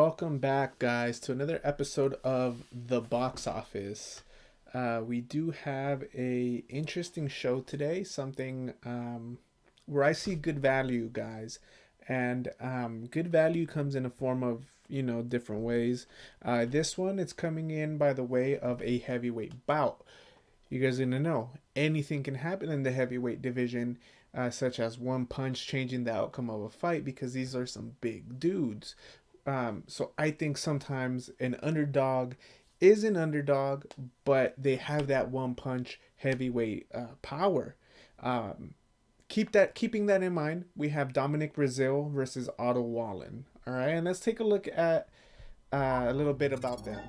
Welcome back, guys, to another episode of The Box Office. We do have a interesting show today, something where I see good value, guys. And good value comes in a form of, different ways. This one, it's coming in by the way of a heavyweight bout. You guys are going to know anything can happen in the heavyweight division, such as one punch changing the outcome of a fight, because these are some big dudes. So I think sometimes an underdog is an underdog, but they have that one punch heavyweight power. Um, keeping that in mind, we have Dominic Breazeale versus Otto Wallin. All right, and let's take a look at a little bit about them.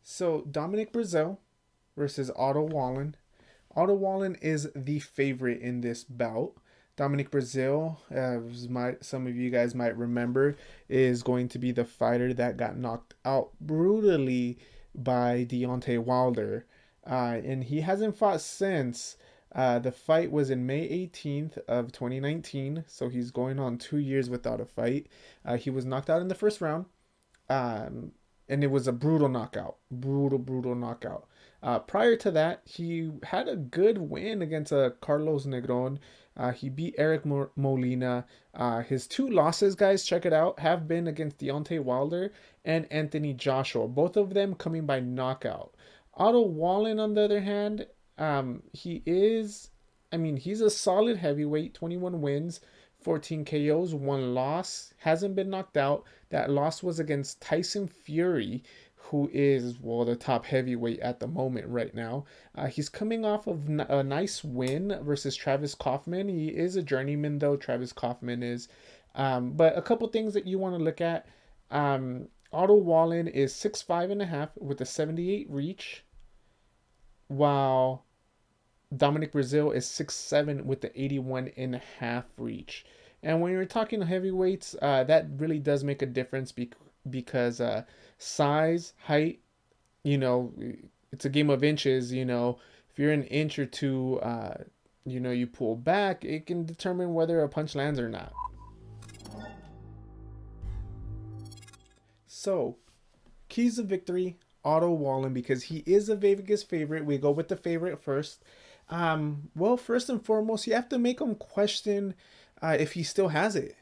So Dominic Breazeale versus Otto Wallin. Otto Wallin is the favorite in this bout. Dominic Breazeale, some of you guys might remember, is going to be the fighter that got knocked out brutally by Deontay Wilder. And he hasn't fought since. The fight was in May 18th of 2019, so he's going on 2 years without a fight. He was knocked out in the first round, um, and it was a brutal knockout. Brutal knockout. Prior to that, he had a good win against Carlos Negron. He beat Eric Molina. His two losses, guys, check it out, have been against Deontay Wilder and Anthony Joshua, both of them coming by knockout. Otto Wallin, on the other hand, he's a solid heavyweight, 21 wins, 14 KOs, one loss, hasn't been knocked out. That loss was against Tyson Fury, who is, well, the top heavyweight at the moment right now. He's coming off of a nice win versus Travis Kaufman. He is a journeyman, though, Travis Kaufman is. But a couple things that you want to look at. Otto Wallin is 6'5.5" with a 78 reach, while Dominic Breazeale is 6'7" with the 81.5 reach. And when you're talking heavyweights, that really does make a difference because size, height, it's a game of inches. If you're an inch or two, you pull back, it can determine whether a punch lands or not. So, keys of victory, Otto Wallin, because he is a Vegas favorite. We go with the favorite first. Well, first and foremost, you have to make him question if he still has it.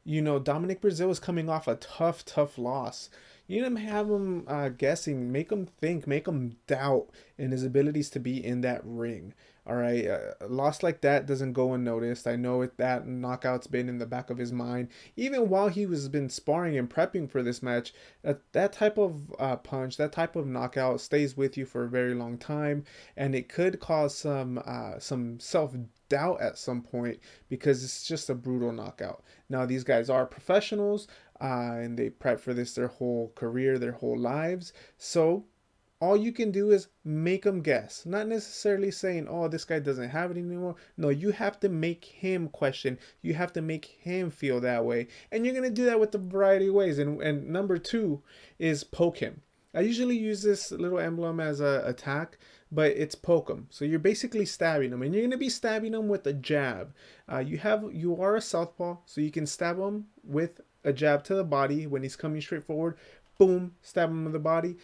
Dominic Breazeale is coming off a tough loss. You need to have him guessing, make him think, make him doubt in his abilities to be in that ring. All right, a loss like that doesn't go unnoticed. I know that knockout's been in the back of his mind, even while he was been sparring and prepping for this match. That type of punch, that type of knockout stays with you for a very long time, and it could cause some self doubt at some point because it's just a brutal knockout. Now these guys are professionals, and they prep for this their whole career, their whole lives. So all you can do is make them guess, not necessarily saying, oh, this guy doesn't have it anymore. No, you have to make him question. You have to make him feel that way, and you're going to do that with a variety of ways. And number two is poke him. I usually use this little emblem as a attack, but it's poke him. So you're basically stabbing him, and you're going to be stabbing him with a jab. You are a southpaw, so you can stab him with a jab to the body when he's coming straight forward. Boom, stab him in the body.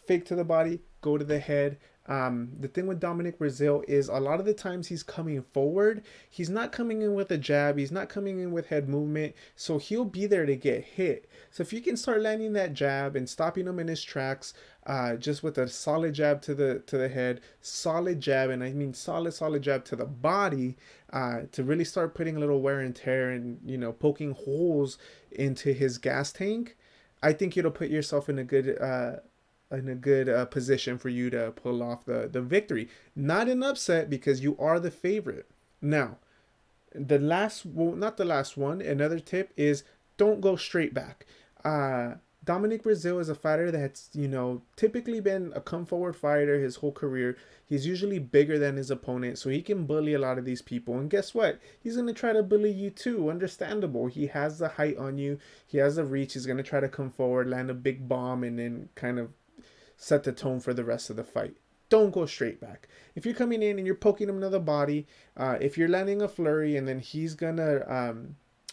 Fake to the body, go to the head. The thing with Dominic Breazeale is a lot of the times he's coming forward. He's not coming in with a jab. He's not coming in with head movement. So he'll be there to get hit. So if you can start landing that jab and stopping him in his tracks, just with a solid jab to the head, solid jab, and I mean solid jab to the body, to really start putting a little wear and tear and poking holes into his gas tank, I think it'll put yourself in a good position for you to pull off the victory. Not an upset because you are the favorite. Now, not the last one, another tip is don't go straight back. Dominic Breazeale is a fighter that's, typically been a come forward fighter his whole career. He's usually bigger than his opponent, so he can bully a lot of these people. And guess what? He's going to try to bully you too. Understandable. He has the height on you. He has the reach. He's going to try to come forward, land a big bomb, and then kind of set the tone for the rest of the fight. Don't go straight back. If you're coming in and you're poking him to the body, if you're landing a flurry and then he's gonna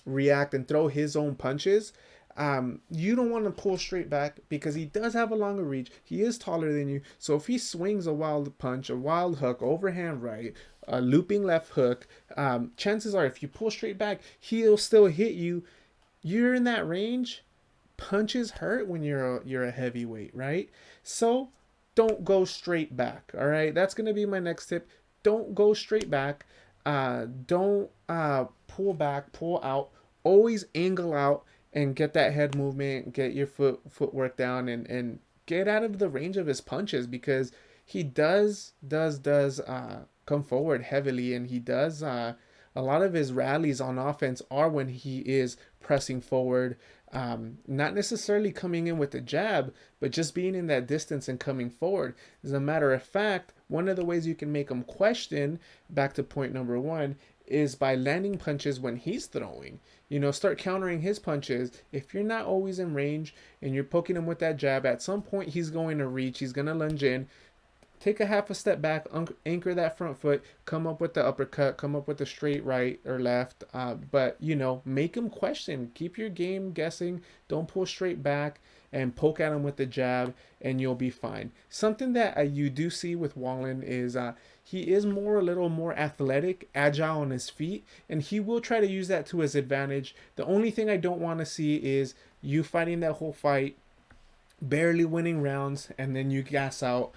react and throw his own punches, you don't want to pull straight back because he does have a longer reach. He is taller than you. So if he swings a wild punch, a wild hook, overhand right, a looping left hook, chances are if you pull straight back, he'll still hit you. You're in that range. Punches hurt when you're a heavyweight, right? So don't go straight back. All right, that's gonna be my next tip. Don't go straight back. Don't pull back, pull out. Always angle out and get that head movement. Get your footwork down and get out of the range of his punches because he does come forward heavily and he does. A lot of his rallies on offense are when he is pressing forward, not necessarily coming in with the jab, but just being in that distance and coming forward. As a matter of fact, one of the ways you can make him question, back to point number one, is by landing punches when he's throwing. Start countering his punches. If you're not always in range and you're poking him with that jab, at some point he's going to reach, he's going to lunge in. Take a half a step back, anchor that front foot, come up with the uppercut, come up with the straight right or left. But, make him question. Keep your game guessing. Don't pull straight back and poke at him with the jab, and you'll be fine. Something that you do see with Wallin is he is a little more athletic, agile on his feet, and he will try to use that to his advantage. The only thing I don't want to see is you fighting that whole fight, barely winning rounds, and then you gas out.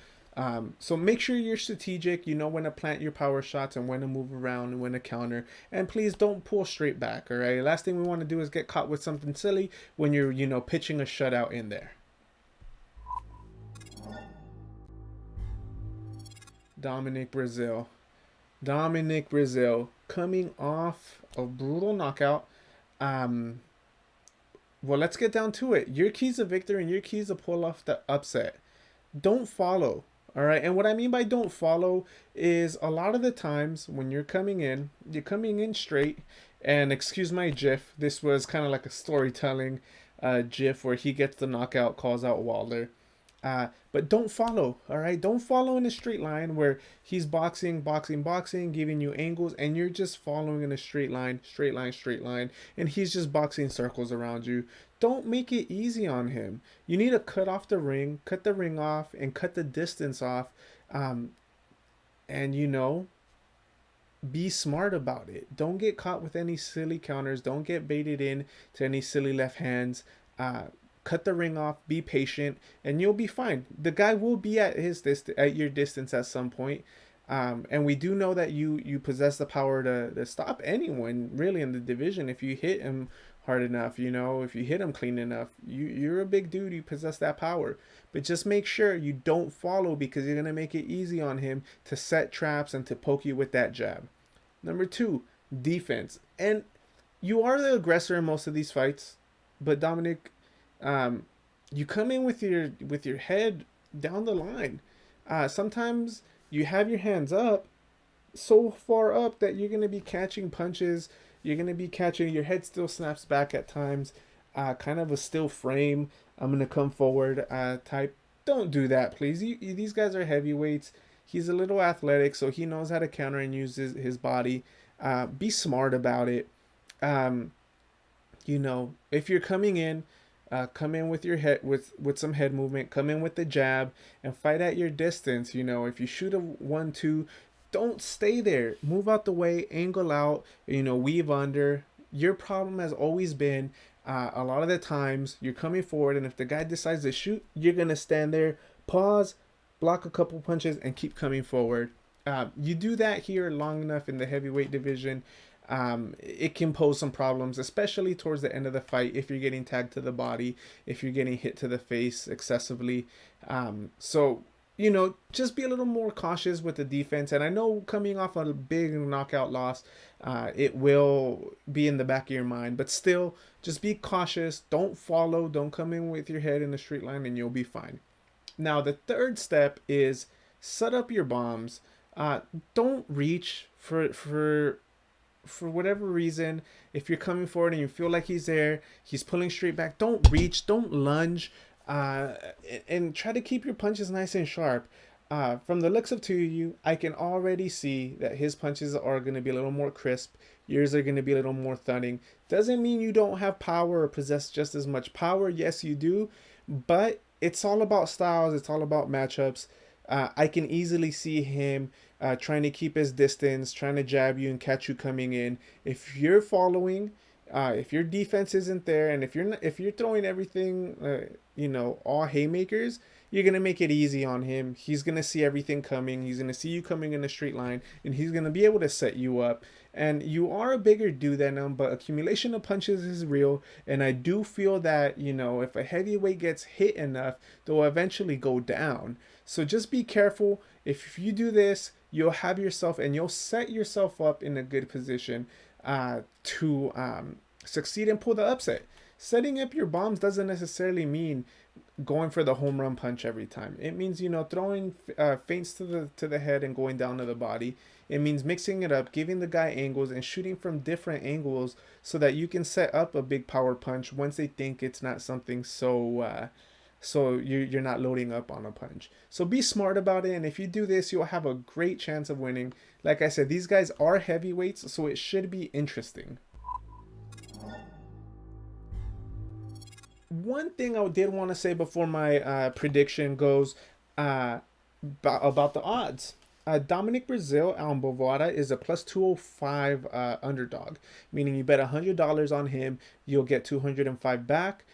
So make sure you're strategic. You know when to plant your power shots and when to move around and when to counter. And please don't pull straight back, all right? Last thing we want to do is get caught with something silly when you're, pitching a shutout in there. Dominic Breazeale. Dominic Breazeale coming off a brutal knockout. Well, let's get down to it. Your keys to victory and your keys to pull off the upset. Don't follow. All right. And what I mean by don't follow is a lot of the times when you're coming in straight. And excuse my GIF. This was kind of like a storytelling GIF where he gets the knockout, calls out Wilder. But don't follow. All right. Don't follow in a straight line where he's boxing, giving you angles, and you're just following in a straight line, and he's just boxing circles around you. Don't make it easy on him. You need to cut the ring off, and cut the distance off. And be smart about it. Don't get caught with any silly counters. Don't get baited in to any silly left hands. Cut the ring off. Be patient, and you'll be fine. The guy will be at your distance at some point. And we do know that you possess the power to stop anyone really in the division if you hit him hard enough. If you hit him clean enough, you're a big dude. You possess that power. But just make sure you don't follow because you're gonna make it easy on him to set traps and to poke you with that jab. Number two, defense. And you are the aggressor in most of these fights, but Dominic, you come in with your head down the line. Sometimes you have your hands up, so far up that you're going to be catching punches. You're going to be catching, your head still snaps back at times, kind of a still frame. I'm going to come forward type. Don't do that, please. These guys are heavyweights. He's a little athletic, so he knows how to counter and use his body. Be smart about it. If you're coming in, come in with your head with some head movement. Come in with the jab and fight at your distance. If you shoot a 1-2, don't stay there. Move out the way, angle out. Weave under. Your problem has always been a lot of the times you're coming forward, and if the guy decides to shoot, you're gonna stand there, pause, block a couple punches, and keep coming forward. You do that here long enough in the heavyweight division. It can pose some problems, especially towards the end of the fight if you're getting tagged to the body, if you're getting hit to the face excessively. So just be a little more cautious with the defense. And I know coming off a big knockout loss, it will be in the back of your mind, but still just be cautious. Don't follow, don't come in with your head in a straight line, and you'll be fine. Now, the third step is set up your bombs. Don't reach for whatever reason. If you're coming forward and you feel like he's there, he's pulling straight back, don't reach, don't lunge, and try to keep your punches nice and sharp. From the looks of two of you, I can already see that his punches are going to be a little more crisp. Yours are going to be a little more thudding. Doesn't mean you don't have power or possess just as much power. Yes, you do. But it's all about styles. It's all about matchups. I can easily see him trying to keep his distance, trying to jab you and catch you coming in. If you're following, if your defense isn't there, and if you're throwing everything, all haymakers, you're gonna make it easy on him. He's gonna see everything coming. He's gonna see you coming in a straight line, and he's gonna be able to set you up. And you are a bigger dude than him, but accumulation of punches is real. And I do feel that if a heavyweight gets hit enough, they'll eventually go down. So just be careful. If you do this, you'll have yourself and you'll set yourself up in a good position to succeed and pull the upset. Setting up your bombs doesn't necessarily mean going for the home run punch every time. It means throwing feints to the head and going down to the body. It means mixing it up, giving the guy angles and shooting from different angles so that you can set up a big power punch once they think it's not something so you're not loading up on a punch. So be smart about it, and if you do this, you'll have a great chance of winning. Like I said, these guys are heavyweights, so it should be interesting. One thing I did want to say before my prediction goes uh, about the odds. Dominic Breazeale on Bovada is a plus 205 underdog, meaning you bet $100 on him, you'll get 205 back.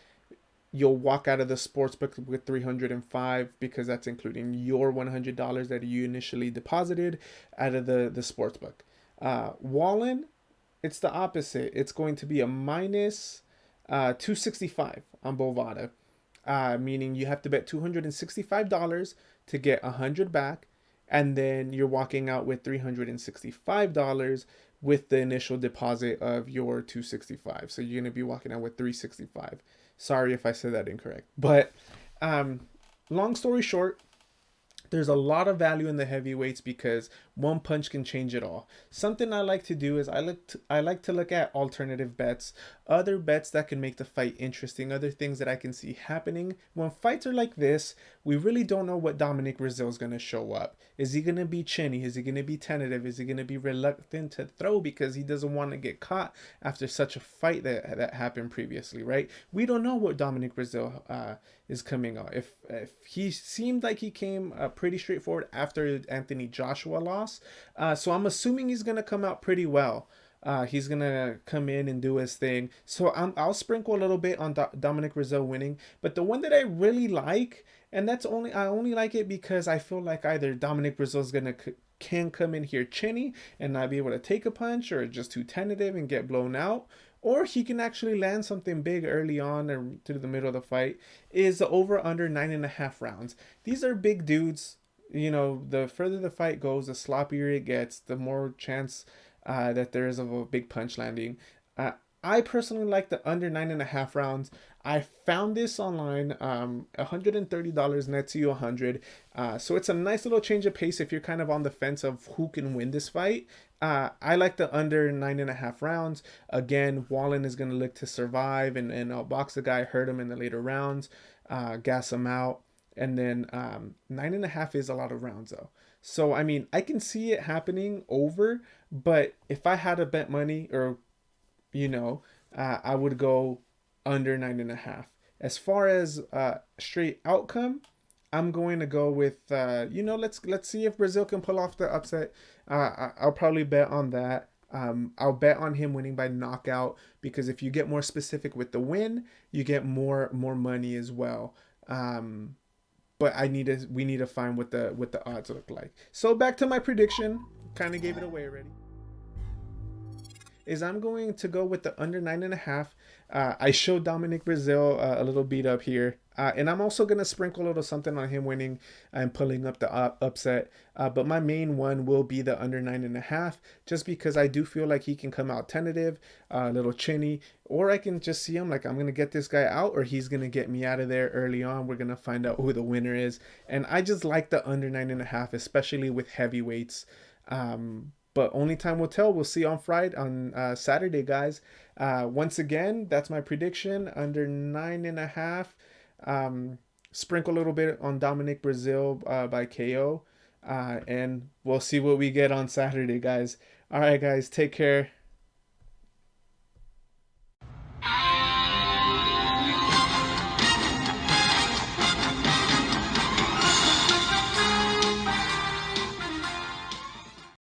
You'll walk out of the sports book with 305 because that's including your $100 that you initially deposited out of the sports book. Wallin, it's the opposite. It's going to be a minus 265 on Bovada, meaning you have to bet $265 to get 100 back, and then you're walking out with $365 with the initial deposit of your 265. So you're going to be walking out with 365. Sorry if I said that incorrect. But long story short, there's a lot of value in the heavyweights because one punch can change it all. Something I like to do is I like to look at alternative bets, other bets that can make the fight interesting, other things that I can see happening. When fights are like this, we really don't know what Dominic Breazeale is going to show up. Is he going to be chinny? Is he going to be tentative? Is he going to be reluctant to throw because he doesn't want to get caught after such a fight that happened previously, right? We don't know what Dominic Breazeale is coming out. If he seemed like he came pretty straightforward after Anthony Joshua loss, so I'm assuming he's gonna come out pretty well. He's gonna come in and do his thing. So I'll sprinkle a little bit on Dominic Breazeale winning, but the one that I really like, and I only like it because I feel like either Dominic Breazeale's can come in here chinny and not be able to take a punch, or just too tentative and get blown out, or he can actually land something big early on or through the middle of the fight, is over under 9.5 rounds. These are big dudes. The further the fight goes, the sloppier it gets, the more chance that there is of a big punch landing. I personally like the under 9.5 rounds. I found this online. $130 nets you 100. So it's a nice little change of pace if you're kind of on the fence of who can win this fight. I like the under 9.5 rounds. Again, Wallin is going to look to survive and outbox the guy, hurt him in the later rounds, gas him out. And then 9.5 is a lot of rounds though. So I mean, I can see it happening over, but if I had to bet money, or I would go under 9.5. As far as straight outcome, I'm going to go with let's see if Breazeale can pull off the upset. I'll probably bet on that. I'll bet on him winning by knockout, because if you get more specific with the win, you get more money as well. But we need to find what the odds look like. So back to my prediction, kind of gave it away already. Is I'm going to go with the under 9.5. I showed Dominic Breazeale a little beat up here. And I'm also going to sprinkle a little something on him winning and pulling up the upset. But my main one will be the under 9.5, just because I do feel like he can come out tentative, a little chinny, or I can just see him like, I'm going to get this guy out, or he's going to get me out of there early on. We're going to find out who the winner is. And I just like the under 9.5, especially with heavyweights. But only time will tell. We'll see on Saturday, guys. Once again, that's my prediction, under 9.5. sprinkle a little bit on Dominic Breazeale by KO. And we'll see what we get on Saturday, guys. All right, guys, take care.